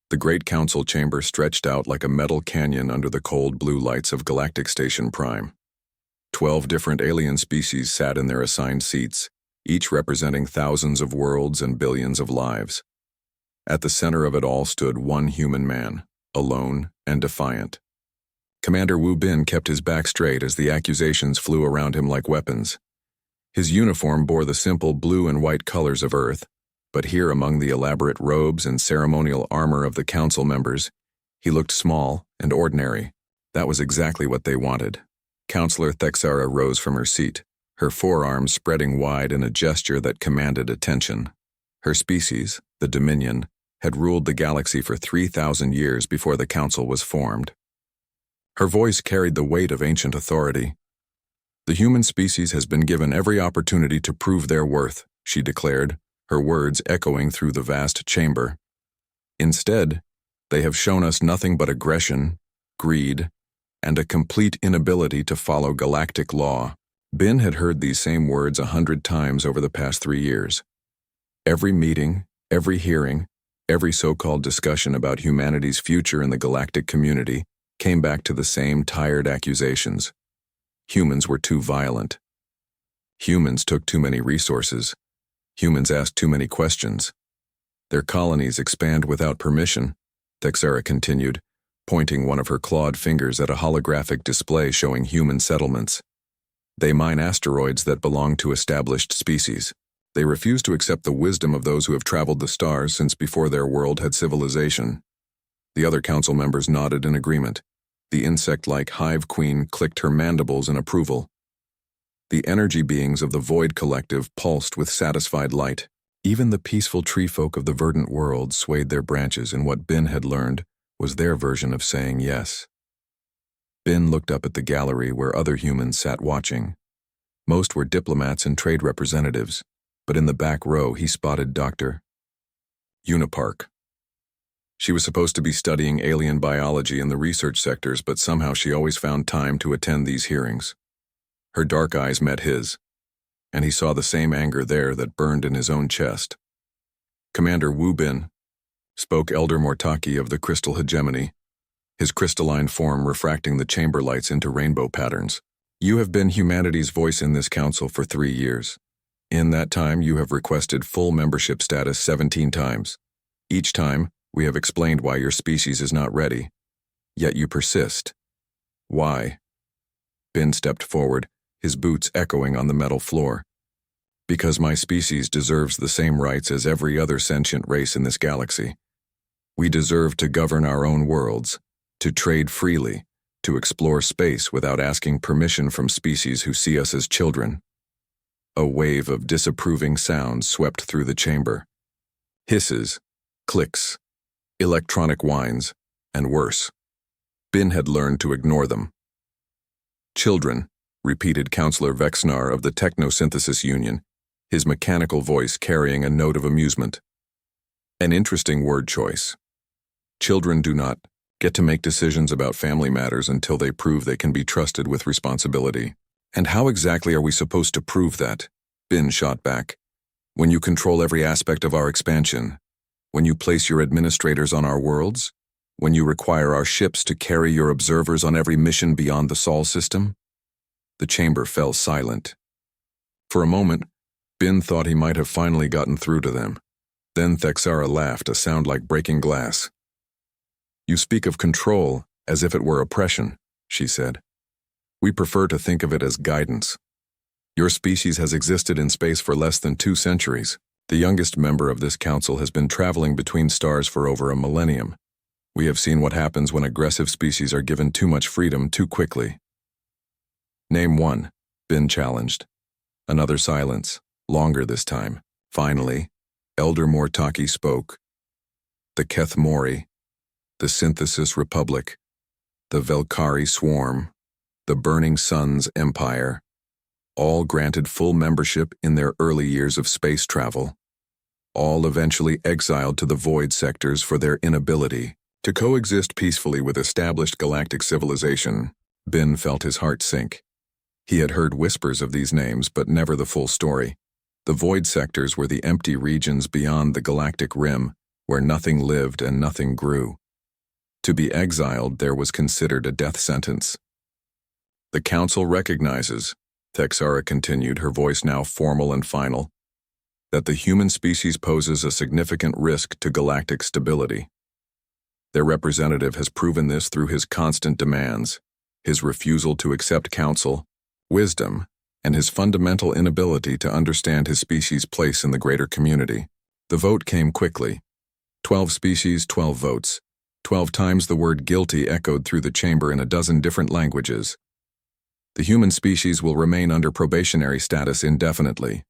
The Great Council chamber stretched out like a metal canyon under the cold blue lights of Galactic Station Prime. 12 different alien species sat in their assigned seats, each representing thousands of worlds and billions of lives. At the center of it all stood one human man, alone and defiant. Commander Wu Bin kept his back straight as the accusations flew around him like weapons. His uniform bore the simple blue and white colors of Earth, but here among the elaborate robes and ceremonial armor of the council members, he looked small and ordinary. That was exactly what they wanted. Counselor Thexara rose from her seat, her forearms spreading wide in a gesture that commanded attention. Her species, the Dominion, had ruled the galaxy for 3,000 years before the council was formed. Her voice carried the weight of ancient authority. "The human species has been given every opportunity to prove their worth," she declared, her words echoing through the vast chamber. "Instead, they have shown us nothing but aggression, greed, and a complete inability to follow galactic law." Bin had heard these same words 100 times over the past 3 years. Every meeting, every hearing, every so-called discussion about humanity's future in the galactic community came back to the same tired accusations. Humans were too violent. Humans took too many resources. Humans asked too many questions. Their colonies expand without permission, Thexara continued, pointing one of her clawed fingers at a holographic display showing human settlements. They mine asteroids that belong to established species. They refuse to accept the wisdom of those who have traveled the stars since before their world had civilization. The other council members nodded in agreement. The insect-like hive queen clicked her mandibles in approval. The energy beings of the Void Collective pulsed with satisfied light. Even the peaceful tree folk of the verdant world swayed their branches in what Bin had learned was their version of saying yes. Bin looked up at the gallery where other humans sat watching. Most were diplomats and trade representatives, but in the back row he spotted Dr. Unipark. She was supposed to be studying alien biology in the research sectors, but somehow she always found time to attend these hearings. Her dark eyes met his, and he saw the same anger there that burned in his own chest. "Commander Wu Bin," spoke Elder Mortaki of the Crystal Hegemony, his crystalline form refracting the chamber lights into rainbow patterns. "You have been humanity's voice in this council for 3 years. In that time, you have requested full membership status 17 times. Each time, we have explained why your species is not ready. Yet you persist. Why?" Bin stepped forward, his boots echoing on the metal floor. "Because my species deserves the same rights as every other sentient race in this galaxy. We deserve to govern our own worlds, to trade freely, to explore space without asking permission from species who see us as children." A wave of disapproving sounds swept through the chamber. Hisses, clicks, electronic whines, and worse. Bin had learned to ignore them. "Children," repeated Counselor Vexnar of the Technosynthesis Union, his mechanical voice carrying a note of amusement. "An interesting word choice. Children do not get to make decisions about family matters until they prove they can be trusted with responsibility." "And how exactly are we supposed to prove that?" Bin shot back. "When you control every aspect of our expansion, when you place your administrators on our worlds, when you require our ships to carry your observers on every mission beyond the Sol system?" The chamber fell silent. For a moment, Bin thought he might have finally gotten through to them. Then Thexara laughed, a sound like breaking glass. "You speak of control as if it were oppression," she said. "We prefer to think of it as guidance. Your species has existed in space for less than 2 centuries. The youngest member of this council has been traveling between stars for over a millennium. We have seen what happens when aggressive species are given too much freedom too quickly." "Name one," Bin challenged. Another silence, longer this time. Finally, Elder Mortaki spoke. "The Keth Mori, the Synthesis Republic, the Velkari Swarm, the Burning Suns Empire, all granted full membership in their early years of space travel. All eventually exiled to the void sectors for their inability to coexist peacefully with established galactic civilization." Bin felt his heart sink. He had heard whispers of these names, but never the full story. The void sectors were the empty regions beyond the galactic rim, where nothing lived and nothing grew. To be exiled there was considered a death sentence. The Council recognizes, Thexara continued, her voice now formal and final, that the human species poses a significant risk to galactic stability. Their representative has proven this through his constant demands, his refusal to accept counsel, wisdom, and his fundamental inability to understand his species' place in the greater community. The vote came quickly. 12 species, 12 votes. 12 times the word guilty echoed through the chamber in a dozen different languages. The human species will remain under probationary status indefinitely,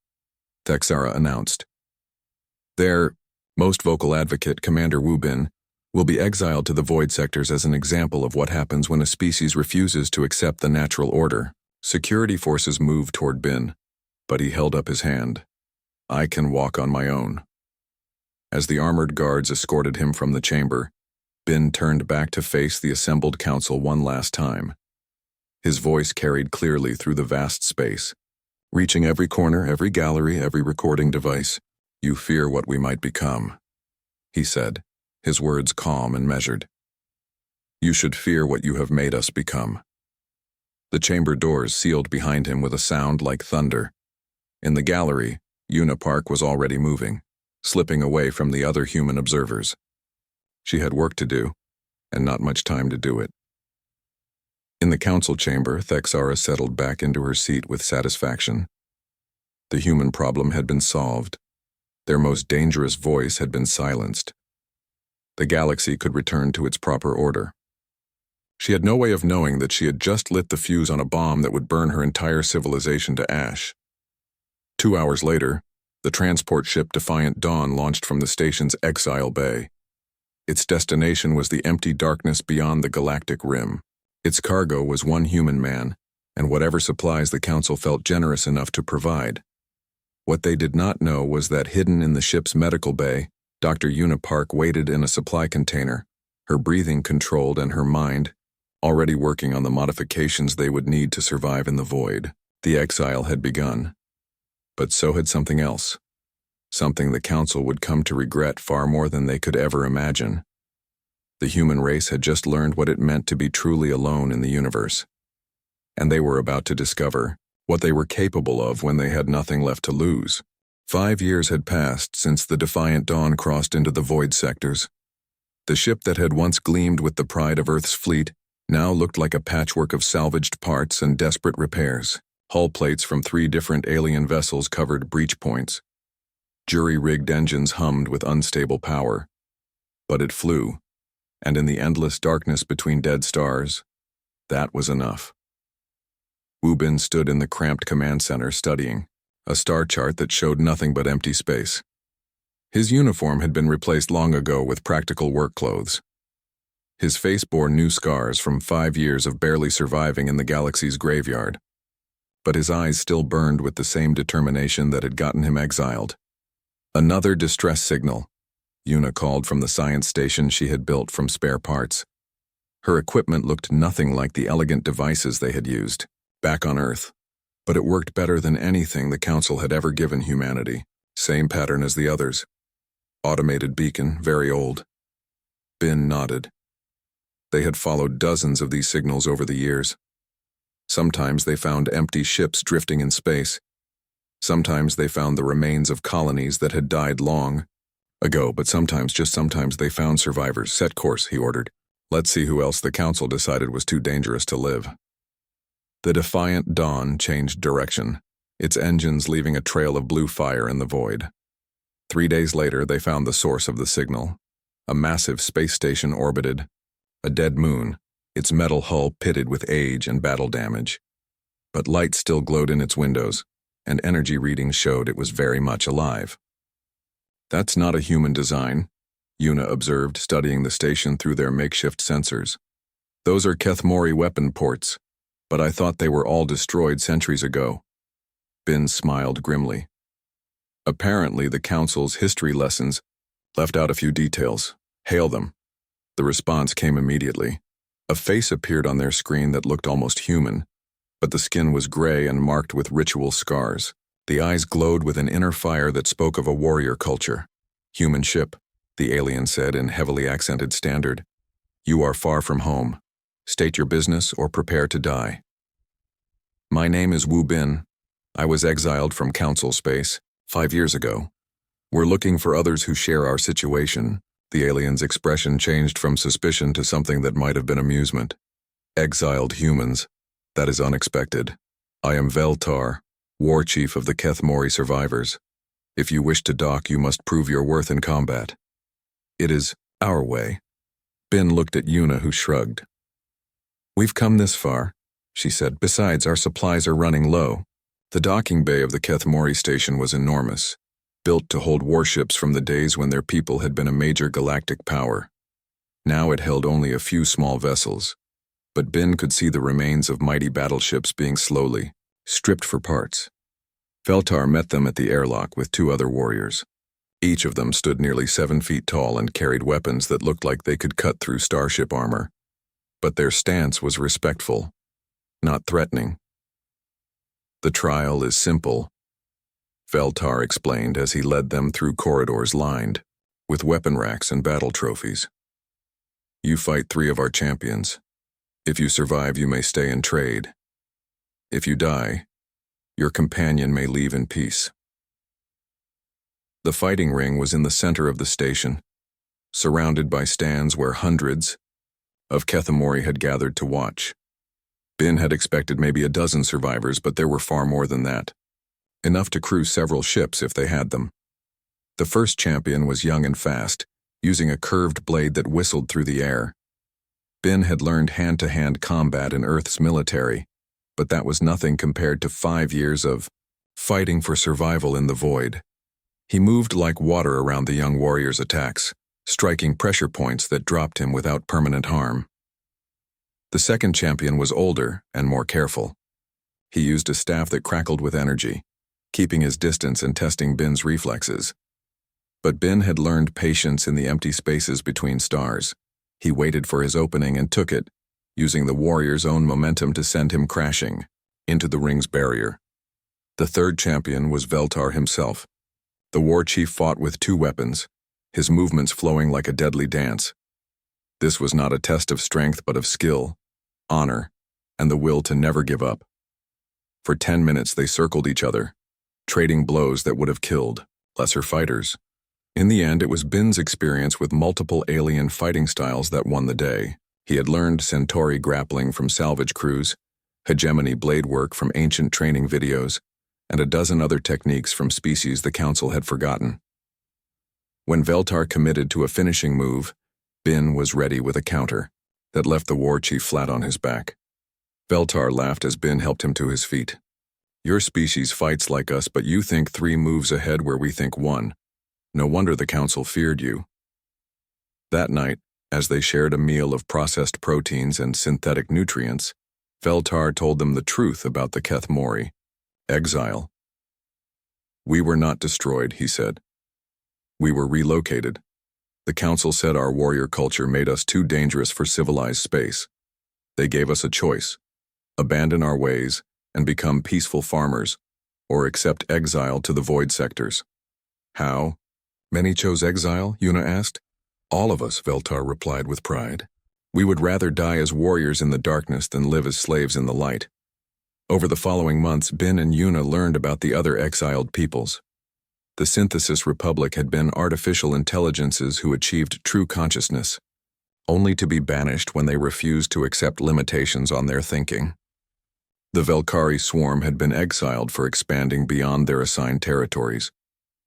Thexara announced. Their most vocal advocate, Commander Wu Bin, will be exiled to the void sectors as an example of what happens when a species refuses to accept the natural order. Security forces moved toward Bin, but he held up his hand. I can walk on my own. As the armored guards escorted him from the chamber, Bin turned back to face the assembled council one last time. His voice carried clearly through the vast space, reaching every corner, every gallery, every recording device. You fear what we might become, he said, his words calm and measured. You should fear what you have made us become. The chamber doors sealed behind him with a sound like thunder. In the gallery, Una Park was already moving, slipping away from the other human observers. She had work to do, and not much time to do it. In the council chamber, Thexara settled back into her seat with satisfaction. The human problem had been solved. Their most dangerous voice had been silenced. The galaxy could return to its proper order. She had no way of knowing that she had just lit the fuse on a bomb that would burn her entire civilization to ash. 2 hours later, the transport ship Defiant Dawn launched from the station's Exile Bay. Its destination was the empty darkness beyond the galactic rim. Its cargo was one human man, and whatever supplies the Council felt generous enough to provide. What they did not know was that hidden in the ship's medical bay, Dr. Una Park waited in a supply container, her breathing controlled and her mind already working on the modifications they would need to survive in the void. The exile had begun. But so had something else. Something the Council would come to regret far more than they could ever imagine. The human race had just learned what it meant to be truly alone in the universe. And they were about to discover what they were capable of when they had nothing left to lose. 5 years had passed since the Defiant Dawn crossed into the void sectors. The ship that had once gleamed with the pride of Earth's fleet now looked like a patchwork of salvaged parts and desperate repairs. Hull plates from 3 different alien vessels covered breach points. Jury-rigged engines hummed with unstable power. But it flew, and in the endless darkness between dead stars, that was enough. Wu Bin stood in the cramped command center studying, a star chart that showed nothing but empty space. His uniform had been replaced long ago with practical work clothes. His face bore new scars from 5 years of barely surviving in the galaxy's graveyard. But his eyes still burned with the same determination that had gotten him exiled. Another distress signal, Una called from the science station she had built from spare parts. Her equipment looked nothing like the elegant devices they had used, back on Earth. But it worked better than anything the Council had ever given humanity. Same pattern as the others. Automated beacon, very old. Bin nodded. They had followed dozens of these signals over the years. Sometimes they found empty ships drifting in space. Sometimes they found the remains of colonies that had died long ago, but sometimes, just sometimes, they found survivors. Set course, he ordered. Let's see who else the Council decided was too dangerous to live. The Defiant Dawn changed direction, its engines leaving a trail of blue fire in the void. 3 days later, they found the source of the signal. A massive space station orbited, a dead moon, its metal hull pitted with age and battle damage. But light still glowed in its windows, and energy readings showed it was very much alive. That's not a human design, Una observed, studying the station through their makeshift sensors. Those are Kethmori weapon ports, but I thought they were all destroyed centuries ago. Bin smiled grimly. Apparently, the Council's history lessons left out a few details. Hail them. The response came immediately. A face appeared on their screen that looked almost human, but the skin was gray and marked with ritual scars. The eyes glowed with an inner fire that spoke of a warrior culture. Human ship. the alien said in heavily accented standard. "You are far from home. State your business or prepare to die." "My name is Wu Bin. I was exiled from Council Space 5 years ago. We're looking for others who share our situation." The alien's expression changed from suspicion to something that might have been amusement. "Exiled humans. That is unexpected. I am Veltar, war chief of the Kethmori survivors. If you wish to dock, you must prove your worth in combat. It is our way." Bin looked at Yuna, who shrugged. "We've come this far," she said. "Besides, our supplies are running low." The docking bay of the Kethmori station was enormous, built to hold warships from the days when their people had been a major galactic power. Now it held only a few small vessels, but Bin could see the remains of mighty battleships being slowly stripped for parts. Veltar met them at the airlock with 2 other warriors. Each of them stood nearly 7 feet tall and carried weapons that looked like they could cut through starship armor. But their stance was respectful, not threatening. "The trial is simple," Veltar explained as he led them through corridors lined with weapon racks and battle trophies. "You fight 3 of our champions. If you survive, you may stay and trade. If you die, your companion may leave in peace." The fighting ring was in the center of the station, surrounded by stands where hundreds of Kethmori had gathered to watch. Bin had expected maybe a dozen survivors, but there were far more than that. Enough to crew several ships if they had them. The first champion was young and fast, using a curved blade that whistled through the air. Bin had learned hand-to-hand combat in Earth's military, but that was nothing compared to 5 years of fighting for survival in the void. He moved like water around the young warrior's attacks, striking pressure points that dropped him without permanent harm. The second champion was older and more careful. He used a staff that crackled with energy, keeping his distance and testing Bin's reflexes. But Bin had learned patience in the empty spaces between stars. He waited for his opening and took it, using the warrior's own momentum to send him crashing into the ring's barrier. The third champion was Veltar himself. The war chief fought with 2 weapons, his movements flowing like a deadly dance. This was not a test of strength but of skill, honor, and the will to never give up. For 10 minutes they circled each other, trading blows that would have killed lesser fighters. In the end, it was Bin's experience with multiple alien fighting styles that won the day. He had learned Centauri grappling from salvage crews, hegemony blade work from ancient training videos, and a dozen other techniques from species the Council had forgotten. When Veltar committed to a finishing move, Bin was ready with a counter that left the war chief flat on his back. Veltar laughed as Bin helped him to his feet. "Your species fights like us, but you think 3 moves ahead where we think 1. No wonder the Council feared you." That night, as they shared a meal of processed proteins and synthetic nutrients, Veltar told them the truth about the Kethmori. Exile. "We were not destroyed," he said. "We were relocated. The Council said our warrior culture made us too dangerous for civilized space. They gave us a choice: abandon our ways and become peaceful farmers, or accept exile to the void sectors." "How many chose exile?" Yuna asked. "All of us," Veltar replied with pride. "We would rather die as warriors in the darkness than live as slaves in the light." Over the following months, Bin and Yuna learned about the other exiled peoples. The Synthesis Republic had been artificial intelligences who achieved true consciousness, only to be banished when they refused to accept limitations on their thinking. The Velkari swarm had been exiled for expanding beyond their assigned territories.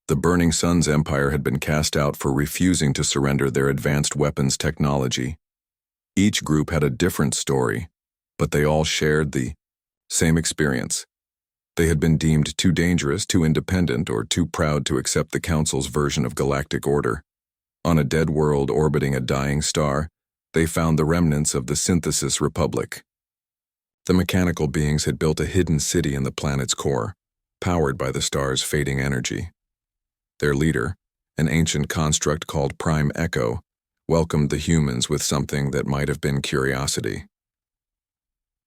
The Burning Sun's empire had been cast out for refusing to surrender their advanced weapons technology. Each group had a different story, but they all shared the same experience. They had been deemed too dangerous, too independent, or too proud to accept the Council's version of galactic order. On a dead world orbiting a dying star, they found the remnants of the Synthesis Republic. The mechanical beings had built a hidden city in the planet's core, powered by the star's fading energy. Their leader, an ancient construct called Prime Echo, welcomed the humans with something that might have been curiosity.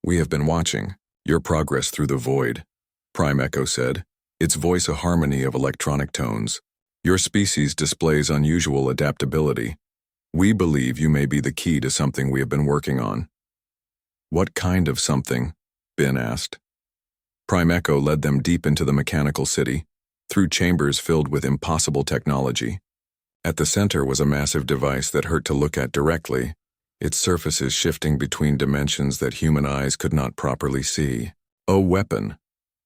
"We have been watching your progress through the void," Prime Echo said, its voice a harmony of electronic tones. Your species displays unusual adaptability. We believe you may be the key to something we have been working on." "What kind of something?" Ben asked. Prime Echo led them deep into the mechanical city, through chambers filled with impossible technology. At the center was a massive device that hurt to look at directly, its surfaces shifting between dimensions that human eyes could not properly see. "A weapon,"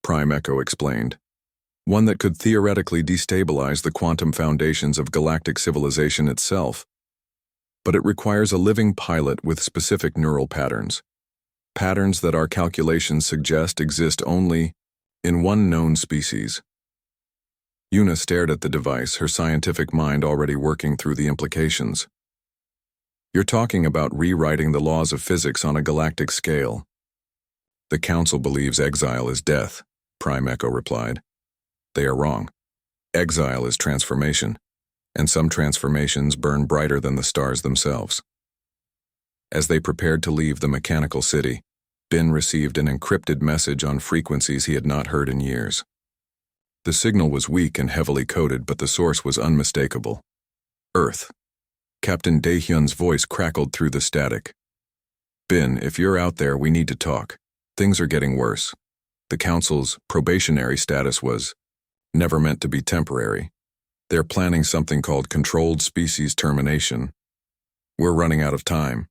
Prime Echo explained. "One that could theoretically destabilize the quantum foundations of galactic civilization itself. But it requires a living pilot with specific neural patterns. Patterns that our calculations suggest exist only in one known species." Yuna stared at the device, her scientific mind already working through the implications. "You're talking about rewriting the laws of physics on a galactic scale." "The Council believes exile is death," Prime Echo replied. "They are wrong. Exile is transformation, and some transformations burn brighter than the stars themselves." As they prepared to leave the mechanical city, Ben received an encrypted message on frequencies he had not heard in years. The signal was weak and heavily coded, but the source was unmistakable. "Earth." Captain Daehyun's voice crackled through the static. "Ben, if you're out there, we need to talk. Things are getting worse. The Council's probationary status was never meant to be temporary. They're planning something called controlled species termination. We're running out of time."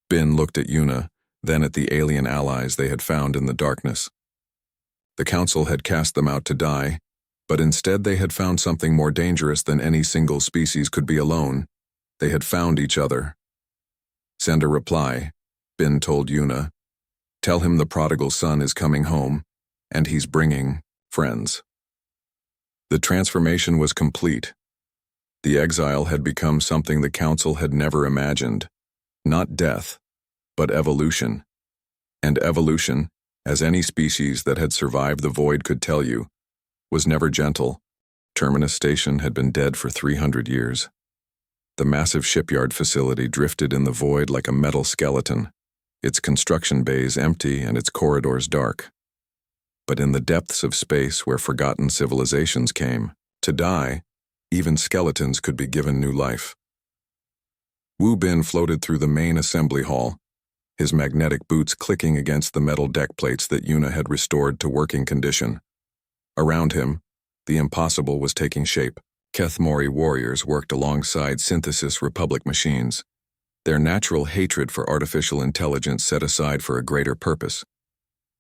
Ben looked at Yuna, then at the alien allies they had found in the darkness. The Council had cast them out to die, but instead they had found something more dangerous than any single species could be alone. They had found each other. "Send a reply," Ben told Yuna. "Tell him the prodigal son is coming home, and he's bringing friends." The transformation was complete. The exile had become something the Council had never imagined. Not death, but evolution. And evolution, as any species that had survived the void could tell you, was never gentle. Terminus Station had been dead for 300 years. The massive shipyard facility drifted in the void like a metal skeleton, its construction bays empty and its corridors dark. But in the depths of space where forgotten civilizations came to die, even skeletons could be given new life. Wu Bin floated through the main assembly hall, his magnetic boots clicking against the metal deck plates that Yuna had restored to working condition. Around him, the impossible was taking shape. Kethmori warriors worked alongside Synthesis Republic machines, their natural hatred for artificial intelligence set aside for a greater purpose.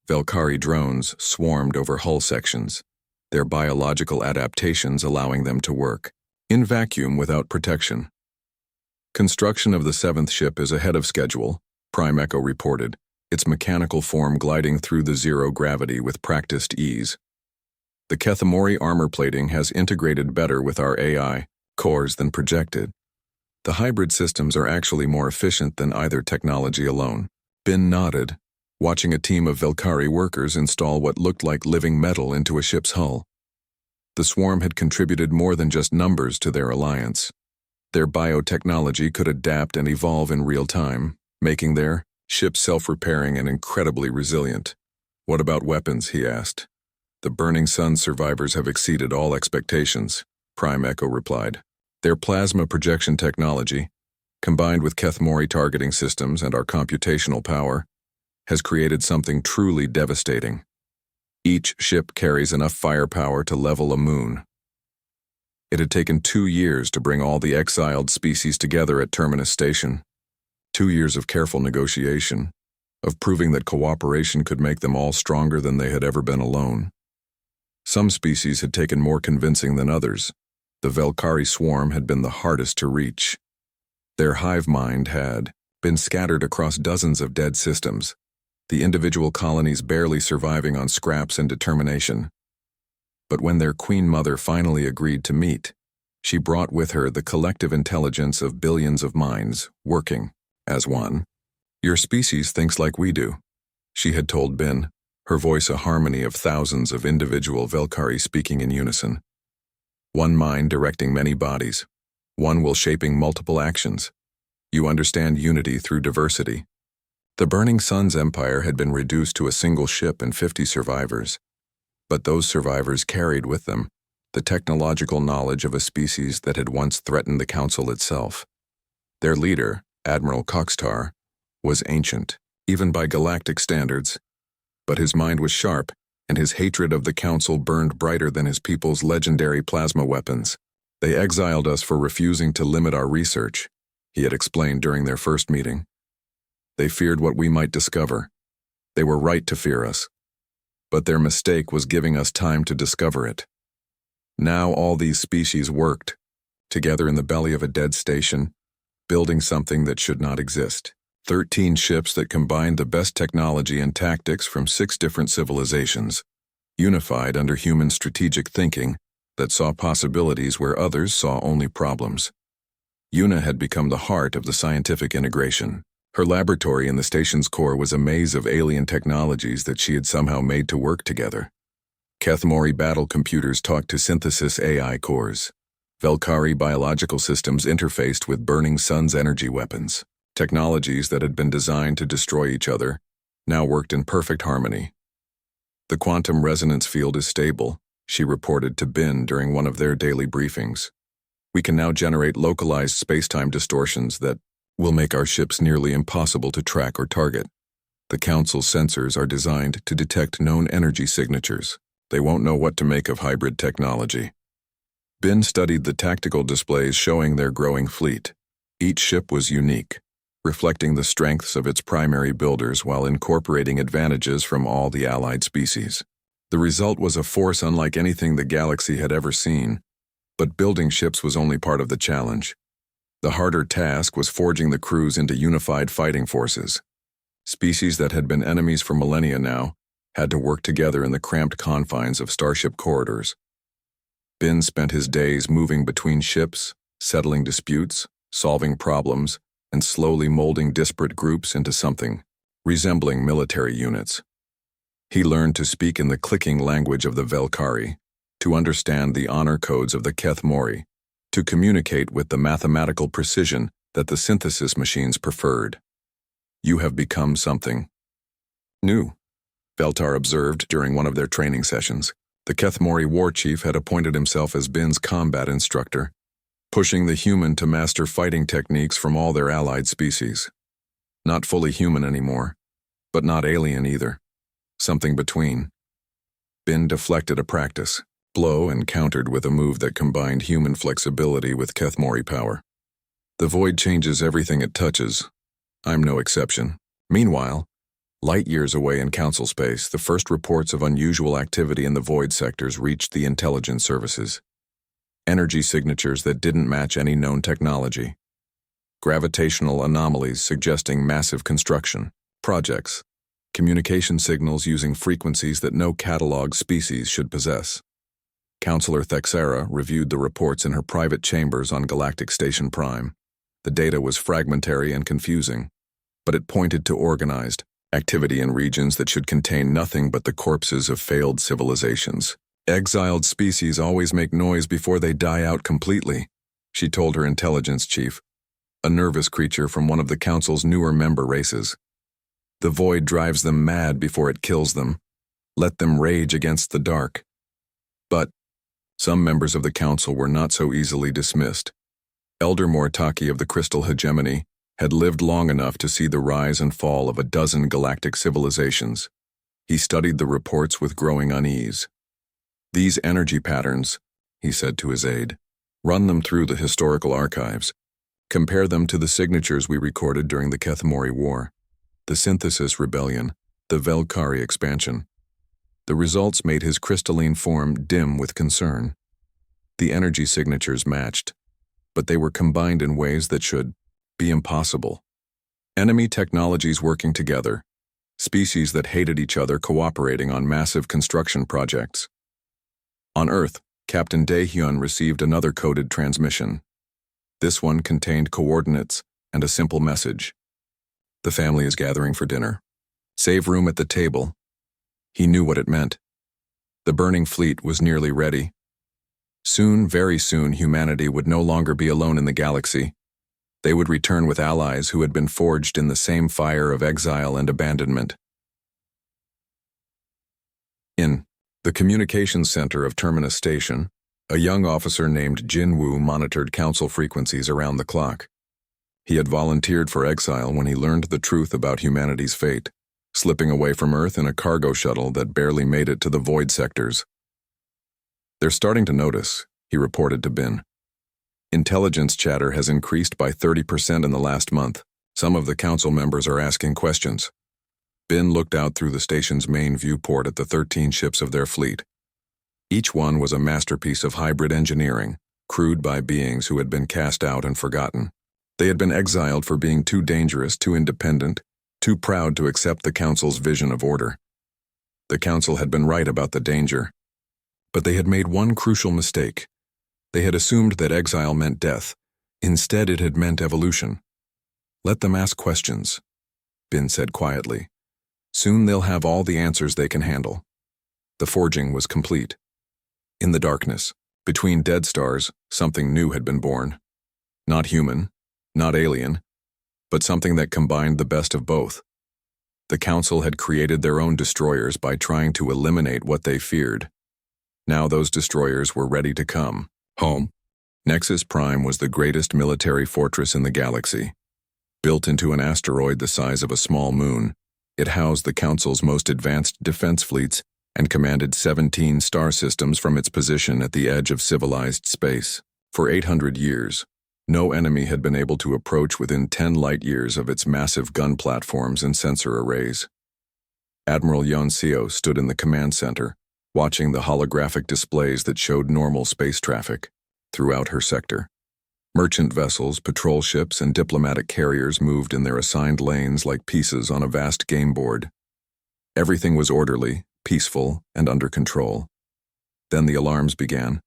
Velkari drones swarmed over hull sections, their biological adaptations allowing them to work in vacuum without protection. "Construction of the 7th ship is ahead of schedule," Prime Echo reported, its mechanical form gliding through the zero gravity with practiced ease. "The Kethmori armor plating has integrated better with our AI cores than projected. The hybrid systems are actually more efficient than either technology alone." Ben nodded, watching a team of Velkari workers install what looked like living metal into a ship's hull. The swarm had contributed more than just numbers to their alliance. Their biotechnology could adapt and evolve in real time, making their ship self-repairing and incredibly resilient. "What about weapons?" he asked. "The Burning Sun survivors have exceeded all expectations," Prime Echo replied. "Their plasma projection technology, combined with Kethmori targeting systems and our computational power, has created something truly devastating. Each ship carries enough firepower to level a moon." It had taken 2 years to bring all the exiled species together at Terminus Station. 2 years of careful negotiation, of proving that cooperation could make them all stronger than they had ever been alone. Some species had taken more convincing than others. The Velkari swarm had been the hardest to reach. Their hive mind had been scattered across dozens of dead systems, the individual colonies barely surviving on scraps and determination. But when their queen mother finally agreed to meet, she brought with her the collective intelligence of billions of minds, working as one. "Your species thinks like we do," she had told Ben, her voice a harmony of thousands of individual Velkari speaking in unison. "One mind directing many bodies, one will shaping multiple actions. You understand unity through diversity." The Burning Sun's empire had been reduced to a single ship and 50 survivors. But those survivors carried with them the technological knowledge of a species that had once threatened the Council itself. Their leader, Admiral Coxtar, was ancient, even by galactic standards, but his mind was sharp, and his hatred of the Council burned brighter than his people's legendary plasma weapons. They exiled us for refusing to limit our research, he had explained during their first meeting. They feared what we might discover. They were right to fear us. But their mistake was giving us time to discover it. Now all these species worked, together in the belly of a dead station, building something that should not exist. 13 ships that combined the best technology and tactics from 6 different civilizations, unified under human strategic thinking that saw possibilities where others saw only problems. Una had become the heart of the scientific integration. Her laboratory in the station's core was a maze of alien technologies that she had somehow made to work together. Kethmori battle computers talked to synthesis AI cores. Velkari biological systems interfaced with burning sun's energy weapons. Technologies that had been designed to destroy each other now worked in perfect harmony. The quantum resonance field is stable, she reported to Bin during one of their daily briefings. We can now generate localized space-time distortions that will make our ships nearly impossible to track or target. The Council's sensors are designed to detect known energy signatures. They won't know what to make of hybrid technology. Bin studied the tactical displays showing their growing fleet. Each ship was unique, reflecting the strengths of its primary builders while incorporating advantages from all the allied species. The result was a force unlike anything the galaxy had ever seen, but building ships was only part of the challenge. The harder task was forging the crews into unified fighting forces. Species that had been enemies for millennia now had to work together in the cramped confines of starship corridors. Bin spent his days moving between ships, settling disputes, solving problems, and slowly molding disparate groups into something resembling military units. He learned to speak in the clicking language of the Velkari, to understand the honor codes of the Kethmori, to communicate with the mathematical precision that the synthesis machines preferred. You have become something new, Veltar observed during one of their training sessions. The Kethmori war chief had appointed himself as Bin's combat instructor, pushing the human to master fighting techniques from all their allied species. Not fully human anymore, but not alien either. Something between. Bin deflected a practice blow and countered with a move that combined human flexibility with Kethmori power. The void changes everything it touches. I'm no exception. Meanwhile, light years away in Council space, the first reports of unusual activity in the void sectors reached the intelligence services. Energy signatures that didn't match any known technology. Gravitational anomalies suggesting massive construction. Projects. Communication signals using frequencies that no catalog species should possess. Counselor Thexera reviewed the reports in her private chambers on Galactic Station Prime. The data was fragmentary and confusing, but it pointed to organized activity in regions that should contain nothing but the corpses of failed civilizations. Exiled species always make noise before they die out completely, she told her intelligence chief, a nervous creature from one of the Council's newer member races. The void drives them mad before it kills them. Let them rage against the dark. But some members of the Council were not so easily dismissed. Elder Moritaki of the Crystal Hegemony had lived long enough to see the rise and fall of a dozen galactic civilizations. He studied the reports with growing unease. These energy patterns, he said to his aide, run them through the historical archives. Compare them to the signatures we recorded during the Kethmori War, the Synthesis Rebellion, the Velkari expansion. The results made his crystalline form dim with concern. The energy signatures matched, but they were combined in ways that should be impossible. Enemy technologies working together, species that hated each other cooperating on massive construction projects. On Earth, Captain Daehyun received another coded transmission. This one contained coordinates and a simple message. The family is gathering for dinner. Save room at the table. He knew what it meant. The burning fleet was nearly ready. Soon, very soon, humanity would no longer be alone in the galaxy. They would return with allies who had been forged in the same fire of exile and abandonment. In the communications center of Terminus Station, A young officer named Jin Woo monitored council frequencies around the clock. He had volunteered for Exile when he learned the truth about humanity's fate, slipping away from Earth in a cargo shuttle that barely made it to the void sectors. "They're starting to notice," he reported to Bin. "Intelligence chatter has increased by 30% in the last month. Some of the council members are asking questions." Bin looked out through the station's main viewport at the 13 ships of their fleet. Each one was a masterpiece of hybrid engineering, crewed by beings who had been cast out and forgotten. They had been exiled for being too dangerous, too independent, too proud to accept the council's vision of order. The council had been right about the danger, but they had made one crucial mistake. They had assumed that exile meant death. Instead, it had meant evolution. "Let them ask questions," Bin said quietly. "Soon they'll have all the answers they can handle." The forging was complete. In the darkness, between dead stars, something new had been born. Not human, not alien, but something that combined the best of both. The council had created their own destroyers by trying to eliminate what they feared. Now those destroyers were ready to come home. Nexus Prime was the greatest military fortress in the galaxy. Built into an asteroid the size of a small moon, it housed the council's most advanced defense fleets and commanded 17 star systems from its position at the edge of civilized space. For 800 years, no enemy had been able to approach within 10 light-years of its massive gun platforms and sensor arrays. Admiral Yon Seo stood in the command center, watching the holographic displays that showed normal space traffic throughout her sector. Merchant vessels, patrol ships, and diplomatic carriers moved in their assigned lanes like pieces on a vast game board. Everything was orderly, peaceful, and under control. Then the alarms began.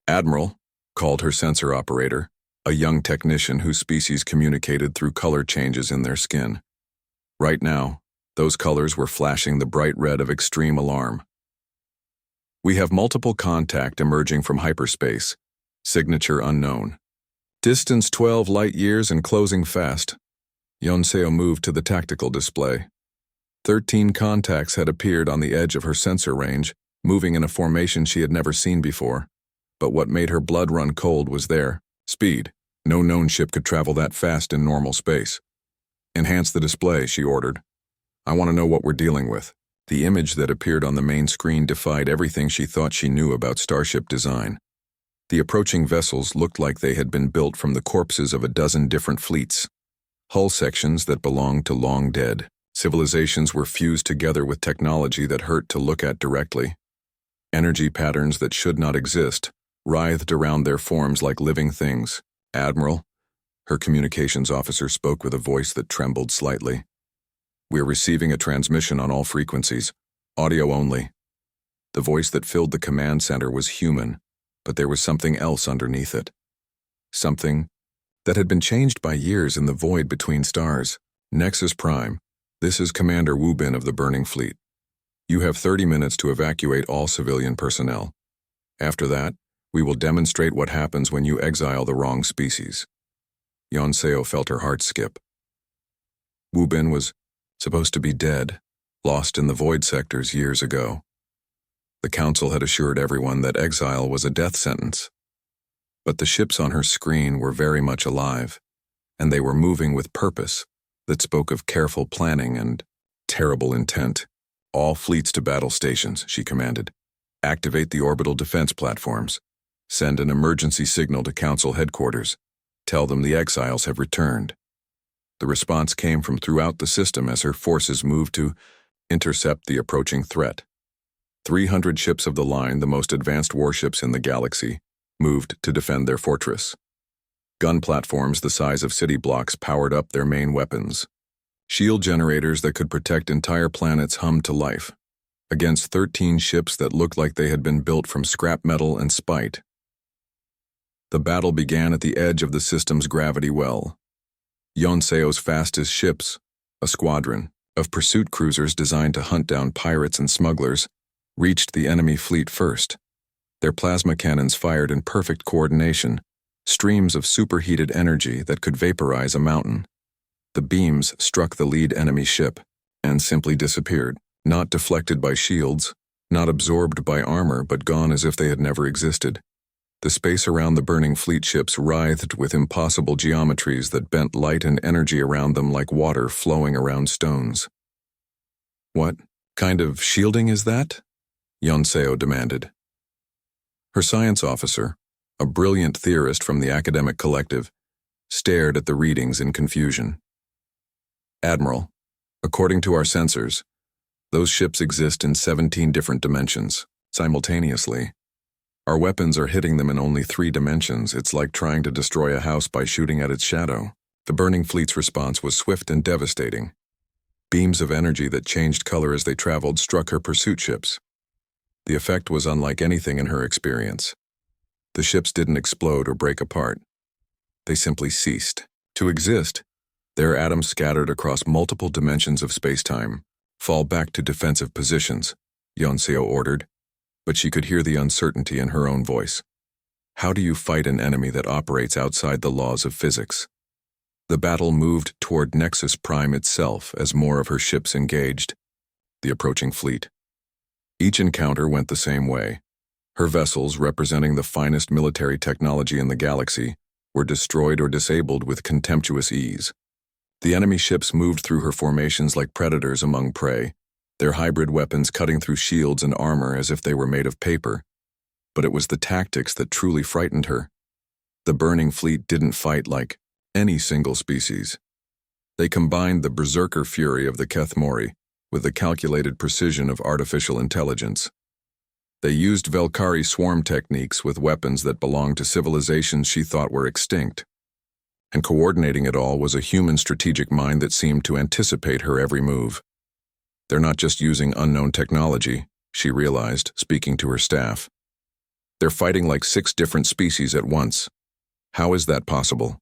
"Admiral," called her sensor operator, a young technician whose species communicated through color changes in their skin. Right now, those colors were flashing the bright red of extreme alarm. "We have multiple contact emerging from hyperspace. Signature unknown. Distance 12 light-years and closing fast." Yonseo moved to the tactical display. 13 contacts had appeared on the edge of her sensor range, moving in a formation she had never seen before. But what made her blood run cold was their speed. No known ship could travel that fast in normal space. "Enhance the display," she ordered. "I want to know what we're dealing with." The image that appeared on the main screen defied everything she thought she knew about starship design. The approaching vessels looked like they had been built from the corpses of a dozen different fleets. Hull sections that belonged to long dead civilizations were fused together with technology that hurt to look at directly. Energy patterns that should not exist writhed around their forms like living things. "Admiral," her communications officer spoke with a voice that trembled slightly. "We're receiving a transmission on all frequencies, audio only." The voice that filled the command center was human, but there was something else underneath it. Something that had been changed by years in the void between stars. "Nexus Prime, this is Commander Wu Bin of the Burning Fleet. You have 30 minutes to evacuate all civilian personnel. After that, we will demonstrate what happens when you exile the wrong species." Yonseo felt her heart skip. Wu Bin was supposed to be dead, lost in the void sectors years ago. The council had assured everyone that exile was a death sentence. But the ships on her screen were very much alive, and they were moving with purpose that spoke of careful planning and terrible intent. "All fleets to battle stations," she commanded. "Activate the orbital defense platforms. Send an emergency signal to council headquarters. Tell them the exiles have returned." The response came from throughout the system as her forces moved to intercept the approaching threat. 300 ships of the line, the most advanced warships in the galaxy, moved to defend their fortress. Gun platforms the size of city blocks powered up their main weapons. Shield generators that could protect entire planets hummed to life, against 13 ships that looked like they had been built from scrap metal and spite. The battle began at the edge of the system's gravity well. Yonseo's fastest ships, a squadron of pursuit cruisers designed to hunt down pirates and smugglers, reached the enemy fleet first. Their plasma cannons fired in perfect coordination, streams of superheated energy that could vaporize a mountain. The beams struck the lead enemy ship and simply disappeared, not deflected by shields, not absorbed by armor, but gone as if they had never existed. The space around the burning fleet ships writhed with impossible geometries that bent light and energy around them like water flowing around stones. "What kind of shielding is that?" Yonseo demanded. Her science officer, a brilliant theorist from the academic collective, stared at the readings in confusion. "Admiral, according to our sensors, those ships exist in 17 different dimensions, simultaneously. Our weapons are hitting them in only 3 dimensions. It's like trying to destroy a house by shooting at its shadow." The burning fleet's response was swift and devastating. Beams of energy that changed color as they traveled struck her pursuit ships. The effect was unlike anything in her experience. The ships didn't explode or break apart. They simply ceased to exist. Their atoms scattered across multiple dimensions of space-time. "Fall back to defensive positions," Yonseo ordered, but she could hear the uncertainty in her own voice. How do you fight an enemy that operates outside the laws of physics? The battle moved toward Nexus Prime itself as more of her ships engaged the approaching fleet. Each encounter went the same way. Her vessels, representing the finest military technology in the galaxy, were destroyed or disabled with contemptuous ease. The enemy ships moved through her formations like predators among prey, their hybrid weapons cutting through shields and armor as if they were made of paper. But it was the tactics that truly frightened her. The burning fleet didn't fight like any single species. They combined the berserker fury of the Kethmori with the calculated precision of artificial intelligence. They used Velkari swarm techniques with weapons that belonged to civilizations she thought were extinct. And coordinating it all was a human strategic mind that seemed to anticipate her every move. They're not just using unknown technology, she realized, speaking to her staff. They're fighting like 6 different species at once. How is that possible?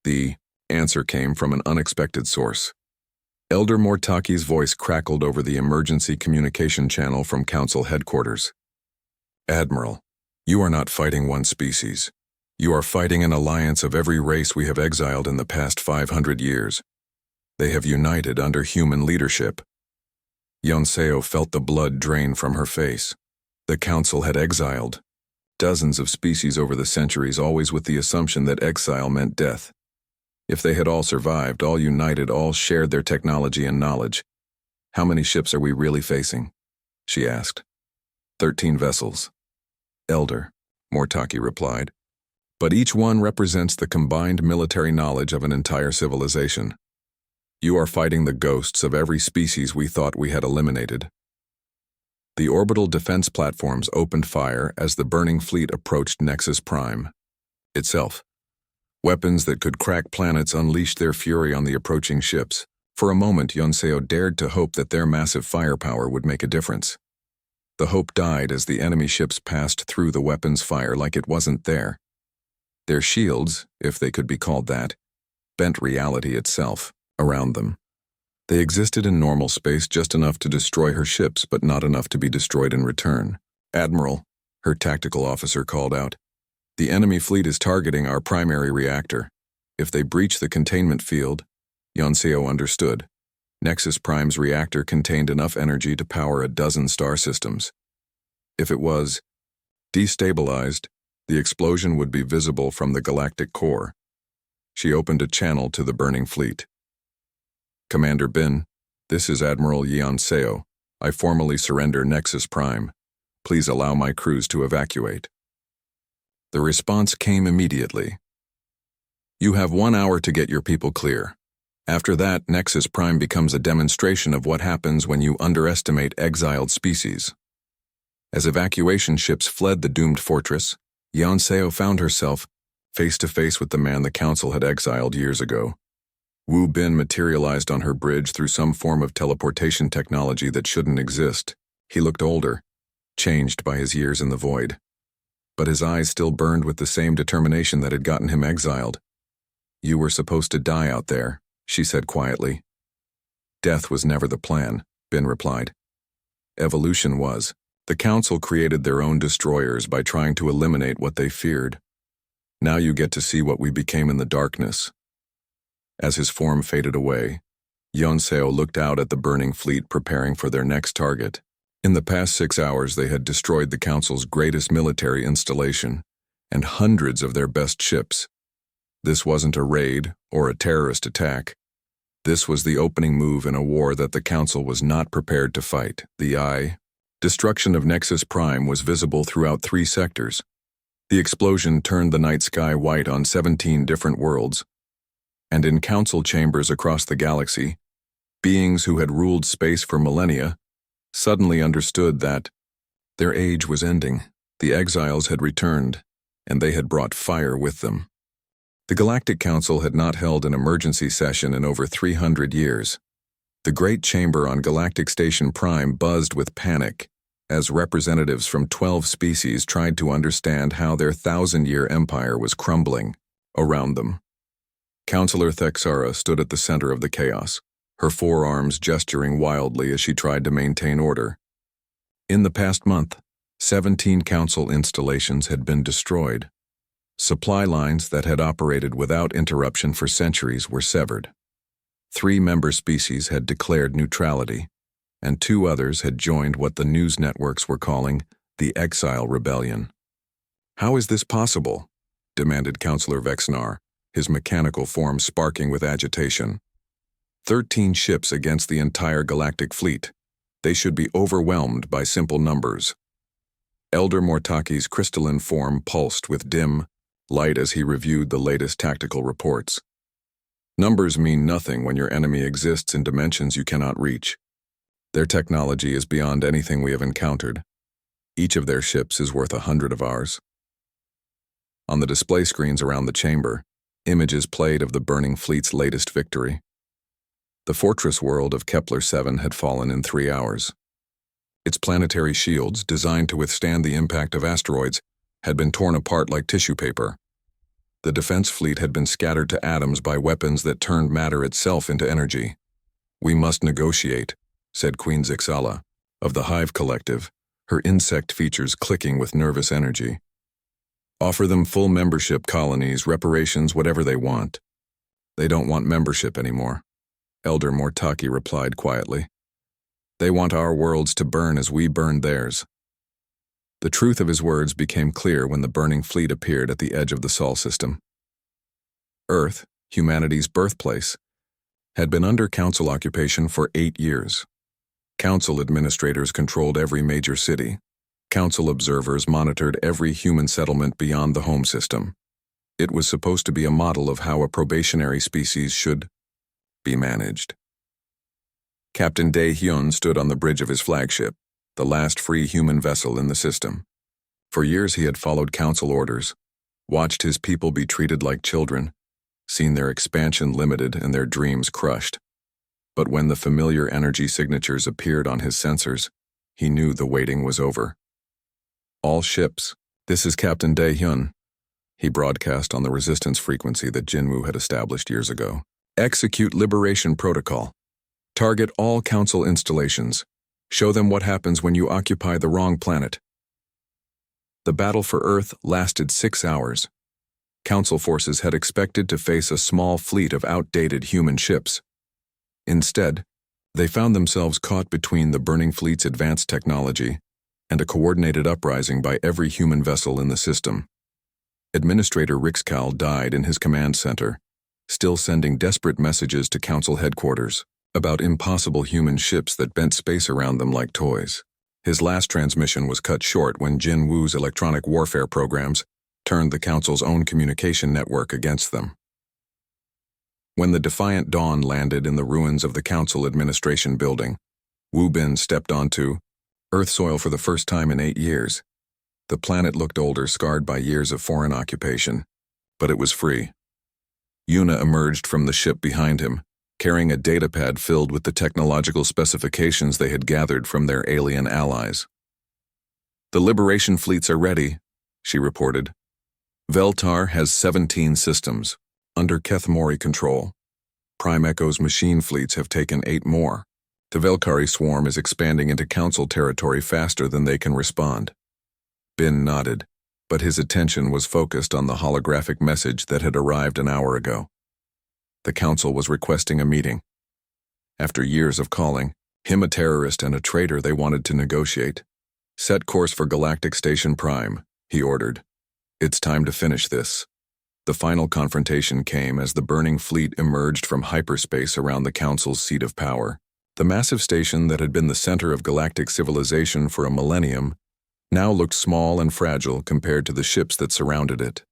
The answer came from an unexpected source. Elder Mortaki's voice crackled over the emergency communication channel from Council headquarters. "Admiral, you are not fighting one species. You are fighting an alliance of every race we have exiled in the past 500 years. They have united under human leadership." Yonseo felt the blood drain from her face. The Council had exiled dozens of species over the centuries, always with the assumption that exile meant death. If they had all survived, all united, all shared their technology and knowledge. "How many ships are we really facing?" she asked. 13 vessels. "Elder," Mortaki replied. "But each one represents the combined military knowledge of an entire civilization. You are fighting the ghosts of every species we thought we had eliminated." The orbital defense platforms opened fire as the burning fleet approached Nexus Prime itself. Weapons that could crack planets unleashed their fury on the approaching ships. For a moment, Yonseo dared to hope that their massive firepower would make a difference. The hope died as the enemy ships passed through the weapons' fire like it wasn't there. Their shields, if they could be called that, bent reality itself around them. They existed in normal space just enough to destroy her ships, but not enough to be destroyed in return. "Admiral," her tactical officer called out, "the enemy fleet is targeting our primary reactor. If they breach the containment field..." Yonseo understood. Nexus Prime's reactor contained enough energy to power a dozen star systems. If it was destabilized, the explosion would be visible from the galactic core. She opened a channel to the burning fleet. "Commander Bin, this is Admiral Yonseo. I formally surrender Nexus Prime. Please allow my crews to evacuate." The response came immediately. "You have 1 hour to get your people clear. After that, Nexus Prime becomes a demonstration of what happens when you underestimate exiled species." As evacuation ships fled the doomed fortress, Yonseo found herself face to face with the man the Council had exiled years ago. Wu Bin materialized on her bridge through some form of teleportation technology that shouldn't exist. He looked older, changed by his years in the void. But his eyes still burned with the same determination that had gotten him exiled. "You were supposed to die out there," she said quietly. "Death was never the plan," Bin replied. "Evolution was. The Council created their own destroyers by trying to eliminate what they feared. Now you get to see what we became in the darkness." As his form faded away, Yonseo looked out at the burning fleet preparing for their next target. In the past 6 hours, they had destroyed the Council's greatest military installation, and hundreds of their best ships. This wasn't a raid or a terrorist attack. This was the opening move in a war that the Council was not prepared to fight. The destruction of Nexus Prime was visible throughout 3 sectors. The explosion turned the night sky white on 17 different worlds. And in council chambers across the galaxy, beings who had ruled space for millennia suddenly understood that their age was ending. The exiles had returned, and they had brought fire with them. The Galactic Council had not held an emergency session in over 300 years. The Great Chamber on Galactic Station Prime buzzed with panic as representatives from 12 species tried to understand how their 1,000-year empire was crumbling around them. Councillor Thexara stood at the center of the chaos, her forearms gesturing wildly as she tried to maintain order. In the past month, 17 council installations had been destroyed. Supply lines that had operated without interruption for centuries were severed. 3 member species had declared neutrality, and 2 others had joined what the news networks were calling the Exile Rebellion. "How is this possible?" demanded Councillor Vexnar, his mechanical form sparking with agitation. 13 ships against the entire galactic fleet. They should be overwhelmed by simple numbers. Elder Mortaki's crystalline form pulsed with dim light as he reviewed the latest tactical reports. Numbers mean nothing when your enemy exists in dimensions you cannot reach. Their technology is beyond anything we have encountered. Each of their ships is worth 100 of ours. On the display screens around the chamber, images played of the burning fleet's latest victory. The fortress world of Kepler 7 had fallen in 3 hours. Its planetary shields, designed to withstand the impact of asteroids, had been torn apart like tissue paper. The defense fleet had been scattered to atoms by weapons that turned matter itself into energy. "We must negotiate," said Queen Zixala, of the Hive Collective, her insect features clicking with nervous energy. "Offer them full membership, colonies, reparations, whatever they want." "They don't want membership anymore," Elder Mortaki replied quietly. "They want our worlds to burn as we burned theirs." The truth of his words became clear when the burning fleet appeared at the edge of the Sol system. Earth, humanity's birthplace, had been under council occupation for 8 years. Council administrators controlled every major city. Council observers monitored every human settlement beyond the home system. It was supposed to be a model of how a probationary species should be managed. Captain Dae-hyun stood on the bridge of his flagship, the last free human vessel in the system. For years he had followed council orders, watched his people be treated like children, seen their expansion limited and their dreams crushed. But when the familiar energy signatures appeared on his sensors, he knew the waiting was over. "All ships, this is Captain Dae-hyun," he broadcast on the resistance frequency that Jinwoo had established years ago. "Execute Liberation Protocol. Target all council installations. Show them what happens when you occupy the wrong planet." The battle for Earth lasted 6 hours. Council forces had expected to face a small fleet of outdated human ships. Instead, they found themselves caught between the burning fleet's advanced technology and a coordinated uprising by every human vessel in the system. Administrator Rixcal died in his command center, still sending desperate messages to Council headquarters about impossible human ships that bent space around them like toys. His last transmission was cut short when Jin Woo's electronic warfare programs turned the Council's own communication network against them. When the Defiant Dawn landed in the ruins of the Council administration building, Wu Bin stepped onto Earth soil for the first time in 8 years. The planet looked older, scarred by years of foreign occupation, but it was free. Yuna emerged from the ship behind him, carrying a datapad filled with the technological specifications they had gathered from their alien allies. "The Liberation fleets are ready," she reported. "Veltar has 17 systems, under Kethmori control. Prime Echo's machine fleets have taken 8 more. The Velkari swarm is expanding into Council territory faster than they can respond." Bin nodded, but his attention was focused on the holographic message that had arrived an hour ago. The Council was requesting a meeting. After years of calling, him a terrorist and a traitor, they wanted to negotiate. "Set course for Galactic Station Prime," he ordered. It's time to finish this. The final confrontation came as the burning fleet emerged from hyperspace around the Council's seat of power. The massive station that had been the center of galactic civilization for a millennium now looked small and fragile compared to the ships that surrounded it.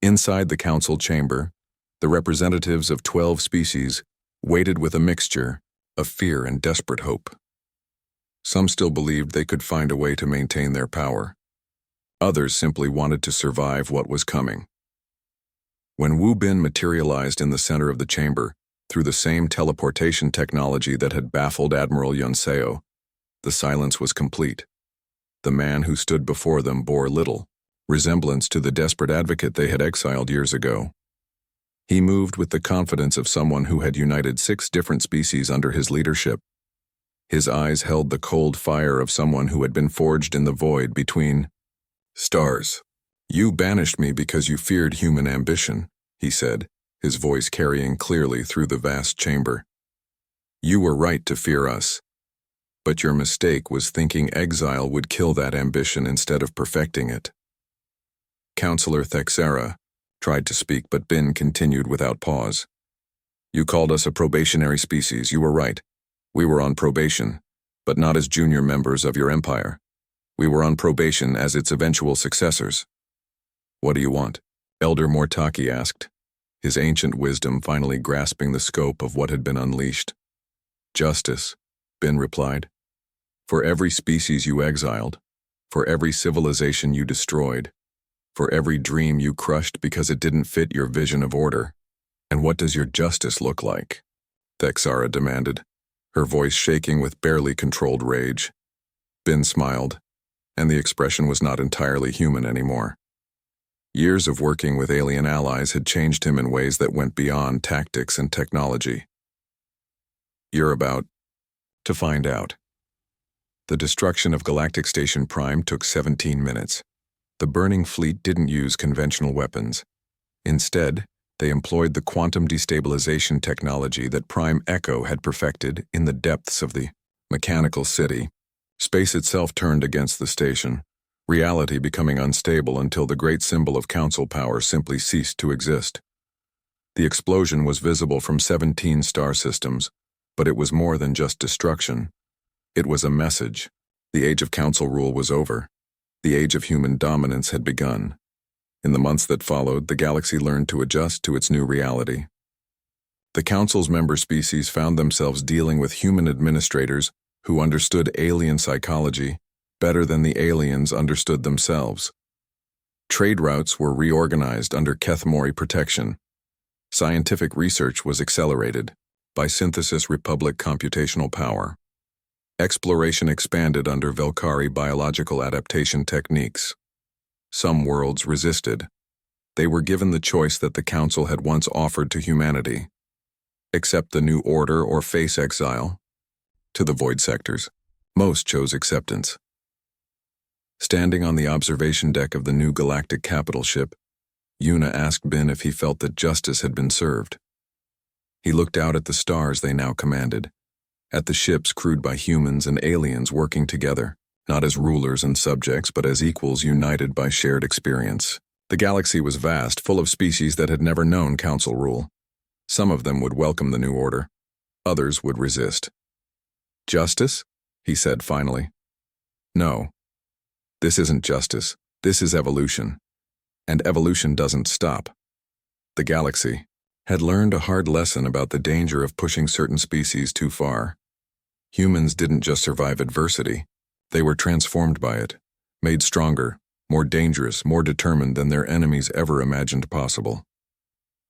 Inside the Council chamber, the representatives of 12 species waited with a mixture of fear and desperate hope. Some still believed they could find a way to maintain their power. Others simply wanted to survive what was coming. When Wu Bin materialized in the center of the chamber, through the same teleportation technology that had baffled Admiral Yunseo, the silence was complete. The man who stood before them bore little resemblance to the desperate advocate they had exiled years ago. He moved with the confidence of someone who had united 6 different species under his leadership. His eyes held the cold fire of someone who had been forged in the void between stars. "You banished me because you feared human ambition," he said, his voice carrying clearly through the vast chamber. "You were right to fear us. But your mistake was thinking Exile would kill that ambition instead of perfecting it." Counselor Thexera tried to speak, but Bin continued without pause. "You called us a probationary species. You were right. We were on probation, but not as junior members of your empire. We were on probation as its eventual successors." "What do you want?" Elder Mortaki asked, his ancient wisdom finally grasping the scope of what had been unleashed. "Justice," Bin replied. "For every species you exiled, for every civilization you destroyed, for every dream you crushed because it didn't fit your vision of order. And what does your justice look like?" Thexara demanded, her voice shaking with barely controlled rage. Bin smiled, and the expression was not entirely human anymore. Years of working with alien allies had changed him in ways that went beyond tactics and technology. "You're about to find out." The destruction of Galactic Station Prime took 17 minutes. The burning fleet didn't use conventional weapons. Instead, they employed the quantum destabilization technology that Prime Echo had perfected in the depths of the mechanical city. Space itself turned against the station, reality becoming unstable until the great symbol of council power simply ceased to exist. The explosion was visible from 17 star systems, but it was more than just destruction. It was a message. The age of council rule was over. The age of human dominance had begun. In the months that followed, the galaxy learned to adjust to its new reality. The Council's member species found themselves dealing with human administrators who understood alien psychology better than the aliens understood themselves. Trade routes were reorganized under Kethmori protection. Scientific research was accelerated by Synthesis Republic computational power. Exploration expanded under Velkari biological adaptation techniques. Some worlds resisted. They were given the choice that the Council had once offered to humanity: accept the new order or face exile. To the void sectors, most chose acceptance. Standing on the observation deck of the new galactic capital ship, Yuna asked Bin if he felt that justice had been served. He looked out at the stars they now commanded, at the ships crewed by humans and aliens working together, not as rulers and subjects, but as equals united by shared experience. The galaxy was vast, full of species that had never known council rule. Some of them would welcome the new order. Others would resist. "Justice?" he said finally. "No. This isn't justice. This is evolution. And evolution doesn't stop." The galaxy had learned a hard lesson about the danger of pushing certain species too far. Humans didn't just survive adversity. They were transformed by it, made stronger, more dangerous, more determined than their enemies ever imagined possible.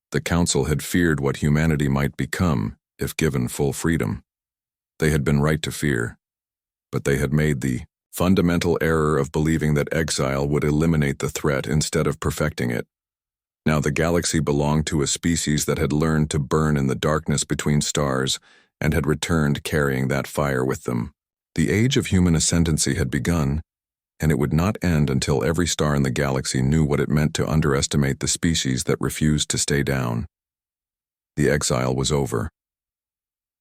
The Council had feared what humanity might become if given full freedom. They had been right to fear, but they had made the fundamental error of believing that exile would eliminate the threat instead of perfecting it. Now the galaxy belonged to a species that had learned to burn in the darkness between stars and had returned carrying that fire with them. The age of human ascendancy had begun, and it would not end until every star in the galaxy knew what it meant to underestimate the species that refused to stay down. The exile was over.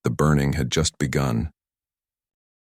The burning had just begun.